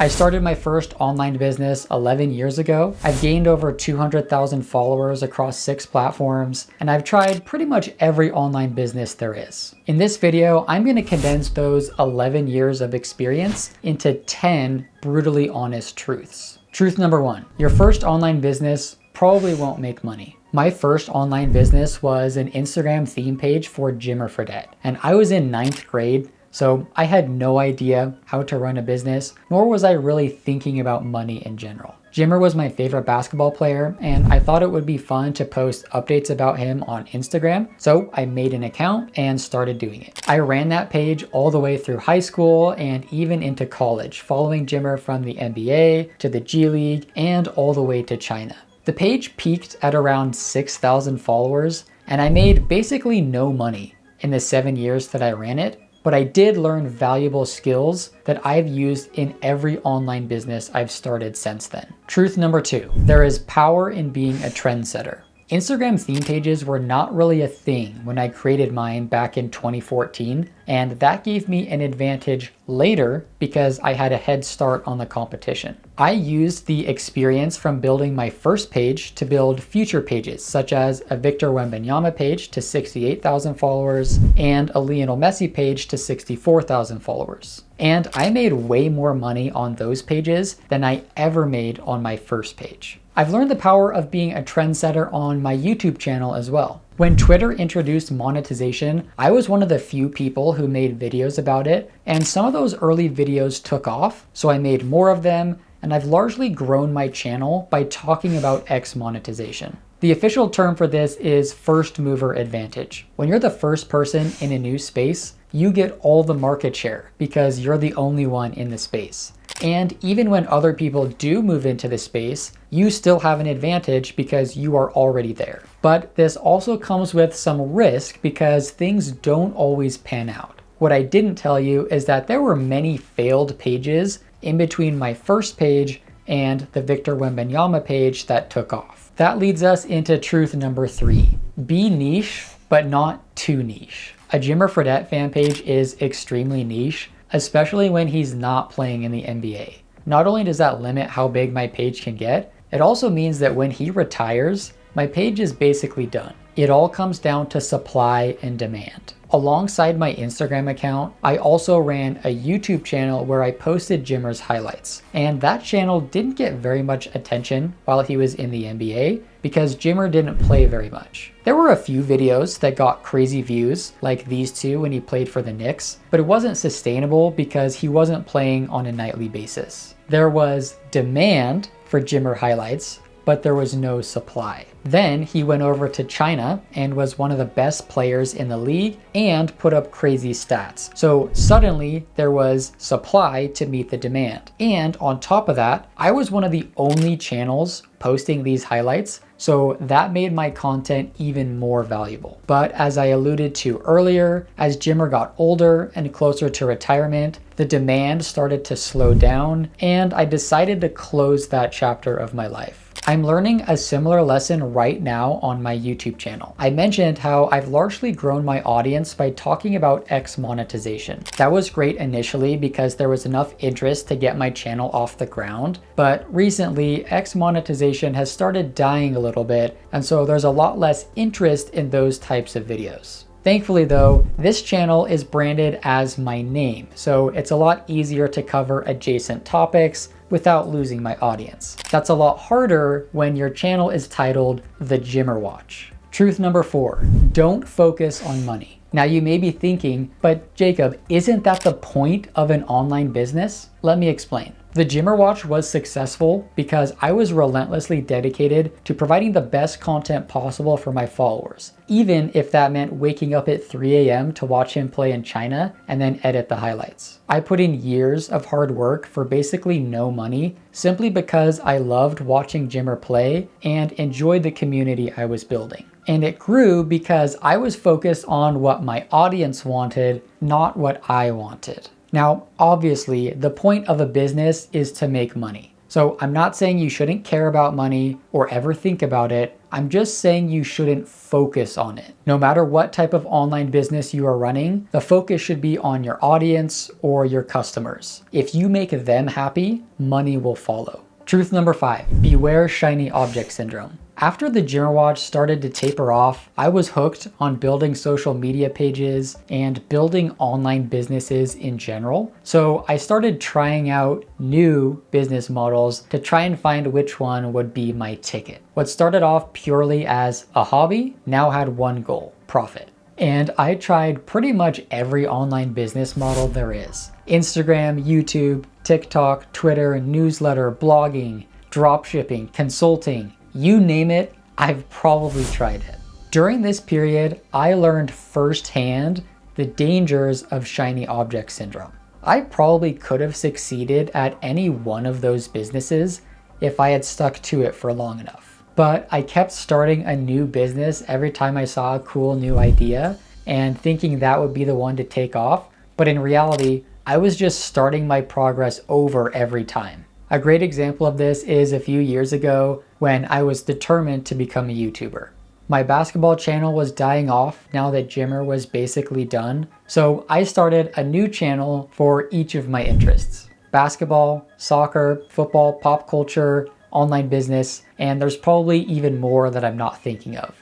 I started my first online business 11 years ago. I've gained over 200,000 followers across 6 platforms, and I've tried pretty much every online business there is. In this video, I'm going to condense those 11 years of experience into 10 brutally honest truths. Truth number 1, your first online business probably won't make money. My first online business was an Instagram theme page for Jimmer Fredette, and I was in 9th grade. So I had no idea how to run a business, nor was I really thinking about money in general. Jimmer was my favorite basketball player, and I thought it would be fun to post updates about him on Instagram. So I made an account and started doing it. I ran that page all the way through high school and even into college, following Jimmer from the NBA to the G League and all the way to China. The page peaked at around 6,000 followers, and I made basically no money in the 7 years that I ran it. But I did learn valuable skills that I've used in every online business I've started since then. Truth number 2, there is power in being a trendsetter. Instagram theme pages were not really a thing when I created mine back in 2014, and that gave me an advantage later because I had a head start on the competition. I used the experience from building my first page to build future pages, such as a Victor Wembanyama page to 68,000 followers and a Lionel Messi page to 64,000 followers. And I made way more money on those pages than I ever made on my first page. I've learned the power of being a trendsetter on my YouTube channel as well. When Twitter introduced monetization, I was one of the few people who made videos about it, and some of those early videos took off, so I made more of them, and I've largely grown my channel by talking about X monetization. The official term for this is first mover advantage. When you're the first person in a new space, you get all the market share because you're the only one in the space. And even when other people do move into the space, you still have an advantage because you are already there. But this also comes with some risk because things don't always pan out. What I didn't tell you is that there were many failed pages in between my first page and the Victor Wembanyama page that took off. That leads us into truth number 3. Be niche, but not too niche. A Jimmer Fredette fan page is extremely niche, especially when he's not playing in the NBA. Not only does that limit how big my page can get, it also means that when he retires, my page is basically done. It all comes down to supply and demand. Alongside my Instagram account, I also ran a YouTube channel where I posted Jimmer's highlights. And that channel didn't get very much attention while he was in the NBA because Jimmer didn't play very much. There were a few videos that got crazy views, like these two when he played for the Knicks, but it wasn't sustainable because he wasn't playing on a nightly basis. There was demand for Jimmer highlights, but there was no supply. Then he went over to China and was one of the best players in the league and put up crazy stats. So suddenly there was supply to meet the demand. And on top of that, I was one of the only channels posting these highlights, so that made my content even more valuable. But as I alluded to earlier, as Jimmer got older and closer to retirement, the demand started to slow down, and I decided to close that chapter of my life. I'm learning a similar lesson right now on my YouTube channel. I mentioned how I've largely grown my audience by talking about X monetization. That was great initially because there was enough interest to get my channel off the ground, but recently X monetization has started dying a little bit, and so there's a lot less interest in those types of videos. Thankfully though, this channel is branded as my name, so it's a lot easier to cover adjacent topics without losing my audience. That's a lot harder when your channel is titled The Jimmer Watch. Truth number 4, don't focus on money. Now you may be thinking, but Jacob, isn't that the point of an online business? Let me explain. The Jimmer Watch was successful because I was relentlessly dedicated to providing the best content possible for my followers, even if that meant waking up at 3 a.m. to watch him play in China and then edit the highlights. I put in years of hard work for basically no money, simply because I loved watching Jimmer play and enjoyed the community I was building. And it grew because I was focused on what my audience wanted, not what I wanted. Now, obviously, the point of a business is to make money. So I'm not saying you shouldn't care about money or ever think about it. I'm just saying you shouldn't focus on it. No matter what type of online business you are running, the focus should be on your audience or your customers. If you make them happy, money will follow. Truth number 5, beware shiny object syndrome. After the Jimerwatch started to taper off, I was hooked on building social media pages and building online businesses in general. So I started trying out new business models to try and find which one would be my ticket. What started off purely as a hobby now had one goal: profit. And I tried pretty much every online business model there is: Instagram, YouTube, TikTok, Twitter, newsletter, blogging, dropshipping, consulting. You name it, I've probably tried it. During this period, I learned firsthand the dangers of shiny object syndrome. I probably could have succeeded at any one of those businesses if I had stuck to it for long enough. But I kept starting a new business every time I saw a cool new idea and thinking that would be the one to take off. But in reality, I was just starting my progress over every time. A great example of this is a few years ago when I was determined to become a YouTuber. My basketball channel was dying off now that Jimmer was basically done, so I started a new channel for each of my interests: basketball, soccer, football, pop culture, online business, and there's probably even more that I'm not thinking of.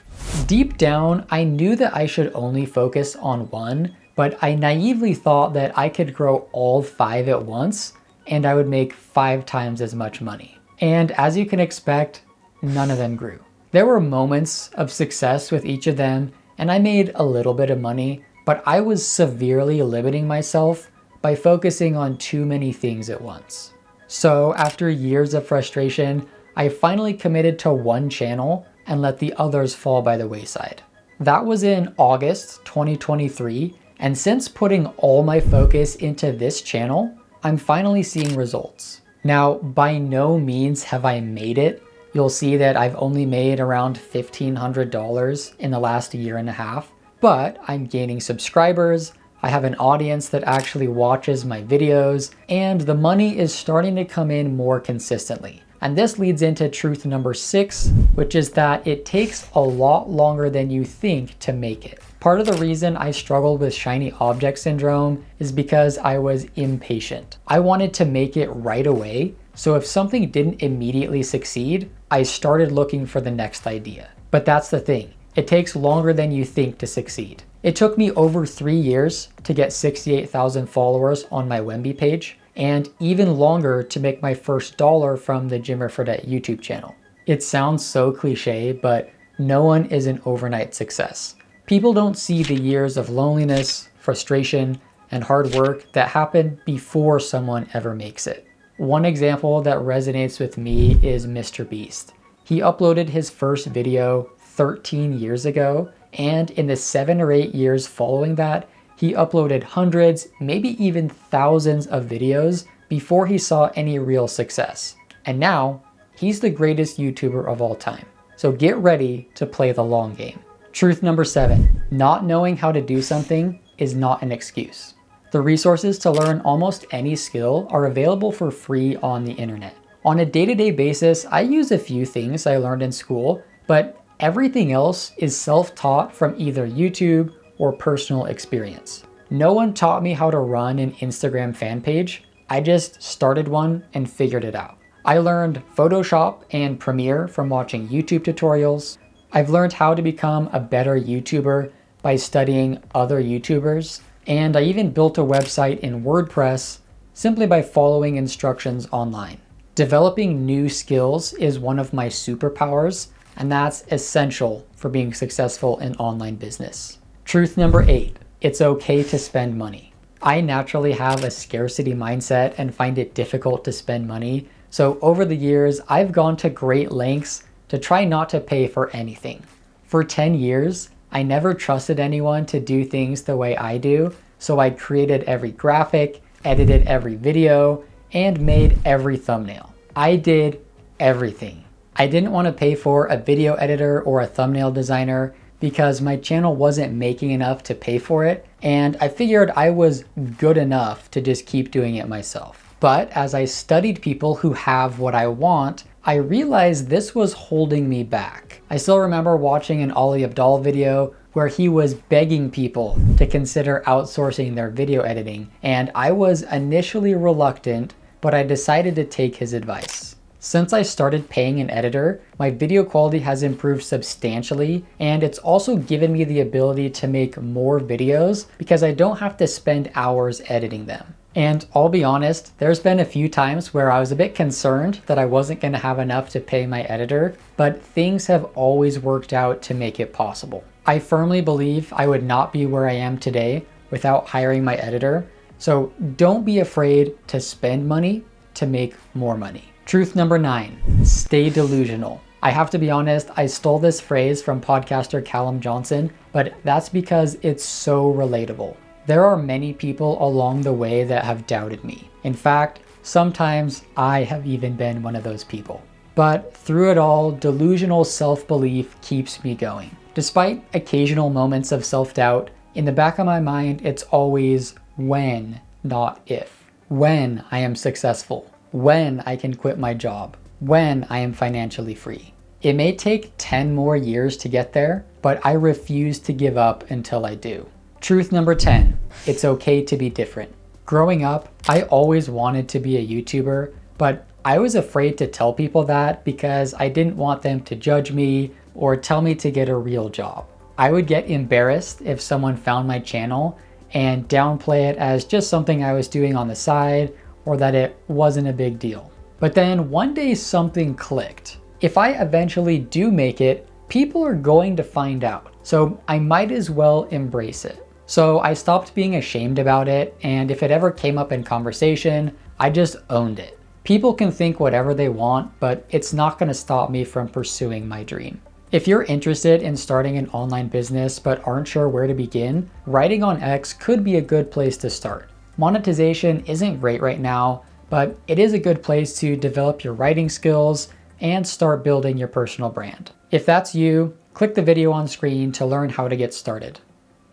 Deep down, I knew that I should only focus on one, but I naively thought that I could grow all 5 at once and I would make 5 times as much money. And as you can expect, none of them grew. There were moments of success with each of them, and I made a little bit of money, but I was severely limiting myself by focusing on too many things at once. So after years of frustration, I finally committed to one channel and let the others fall by the wayside. That was in August 2023, and since putting all my focus into this channel, I'm finally seeing results. Now, by no means have I made it. You'll see that I've only made around $1,500 in the last year and a half, but I'm gaining subscribers, I have an audience that actually watches my videos, and the money is starting to come in more consistently. And this leads into truth number 6, which is that it takes a lot longer than you think to make it. Part of the reason I struggled with shiny object syndrome is because I was impatient. I wanted to make it right away, so if something didn't immediately succeed, I started looking for the next idea. But that's the thing, it takes longer than you think to succeed. It took me over 3 years to get 68,000 followers on my Wemby page, and even longer to make my first dollar from the Jimmer Fredette YouTube channel. It sounds so cliche, but no one is an overnight success. People don't see the years of loneliness, frustration, and hard work that happen before someone ever makes it. One example that resonates with me is Mr. Beast. He uploaded his first video 13 years ago, and in the 7 or 8 years following that, he uploaded hundreds, maybe even thousands of videos before he saw any real success. And now, he's the greatest YouTuber of all time. So get ready to play the long game. Truth number 7, not knowing how to do something is not an excuse. The resources to learn almost any skill are available for free on the internet. On a day-to-day basis, I use a few things I learned in school, but everything else is self-taught from either YouTube or personal experience. No one taught me how to run an Instagram fan page. I just started one and figured it out. I learned Photoshop and Premiere from watching YouTube tutorials. I've learned how to become a better YouTuber by studying other YouTubers. And I even built a website in WordPress simply by following instructions online. Developing new skills is one of my superpowers, and that's essential for being successful in online business. Truth number 8, it's okay to spend money. I naturally have a scarcity mindset and find it difficult to spend money. So over the years, I've gone to great lengths to try not to pay for anything. For 10 years, I never trusted anyone to do things the way I do. So I created every graphic, edited every video, and made every thumbnail. I did everything. I didn't want to pay for a video editor or a thumbnail designer because my channel wasn't making enough to pay for it, and I figured I was good enough to just keep doing it myself. But as I studied people who have what I want, I realized this was holding me back. I still remember watching an Ali Abdaal video where he was begging people to consider outsourcing their video editing, and I was initially reluctant, but I decided to take his advice. Since I started paying an editor, my video quality has improved substantially, and it's also given me the ability to make more videos because I don't have to spend hours editing them. And I'll be honest, there's been a few times where I was a bit concerned that I wasn't going to have enough to pay my editor, but things have always worked out to make it possible. I firmly believe I would not be where I am today without hiring my editor, so don't be afraid to spend money to make more money. Truth number 9, stay delusional. I have to be honest, I stole this phrase from podcaster Callum Johnson, but that's because it's so relatable. There are many people along the way that have doubted me. In fact, sometimes I have even been one of those people. But through it all, delusional self-belief keeps me going. Despite occasional moments of self-doubt, in the back of my mind, it's always when, not if. When I am successful, when I can quit my job, when I am financially free. It may take 10 more years to get there, but I refuse to give up until I do. Truth number 10, it's okay to be different. Growing up, I always wanted to be a YouTuber, but I was afraid to tell people that because I didn't want them to judge me or tell me to get a real job. I would get embarrassed if someone found my channel and downplay it as just something I was doing on the side or that it wasn't a big deal. But then one day something clicked. If I eventually do make it, people are going to find out. So I might as well embrace it. So I stopped being ashamed about it, and if it ever came up in conversation, I just owned it. People can think whatever they want, but it's not going to stop me from pursuing my dream. If you're interested in starting an online business but aren't sure where to begin, writing on X could be a good place to start. Monetization isn't great right now, but it is a good place to develop your writing skills and start building your personal brand. If that's you, click the video on screen to learn how to get started.